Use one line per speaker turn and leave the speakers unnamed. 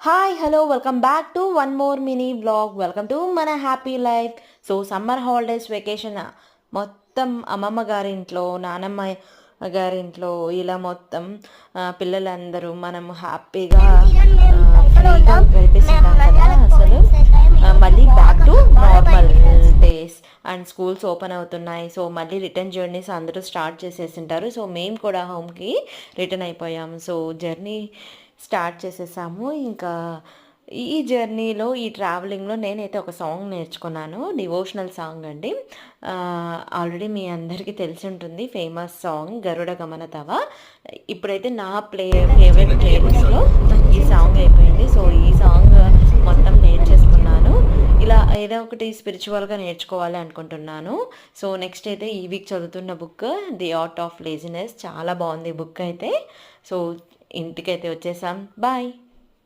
Hi hello welcome back to one more mini blog. Welcome to మన happy life. So summer holidays vacation మొత్తం అమ్మమ్మ గారింట్లో, నానమ్మ గారింట్లో ఇలా మొత్తం పిల్లలందరూ మనం హ్యాపీగా ఫ్రీగా గడిపేస్తుంటాం కదా. అసలు మళ్ళీ back to normal days and schools open అవుతున్నాయి. సో మళ్ళీ రిటర్న్ జర్నీస్ అందరూ స్టార్ట్ చేసేసింటారు. సో మేము కూడా హోమ్కి రిటర్న్ అయిపోయాము. సో జర్నీ స్టార్ట్ చేసేసాము. ఇంకా ఈ జర్నీలో, ఈ ట్రావెలింగ్లో నేనైతే ఒక సాంగ్ నేర్చుకున్నాను. డివోషనల్ సాంగ్ అండి. ఆల్రెడీ మీ అందరికీ తెలిసి ఉంటుంది, ఫేమస్ సాంగ్ గరుడ గమన తవ. ఇప్పుడైతే నా ఫేవరెట్ ప్లేలిస్ట్లో ఈ సాంగ్ అయిపోయింది. సో ఈ సాంగ్ మొత్తం నేర్చేసుకున్నాను. ఇలా ఏదో ఒకటి స్పిరిచువల్గా నేర్చుకోవాలి అనుకుంటున్నాను. సో నెక్స్ట్ అయితే ఈ వీక్ చదువుతున్న book the art of laziness. చాలా బాగుంది బుక్ అయితే. సో ఇంటికైతే వచ్చేసాం. బాయ్.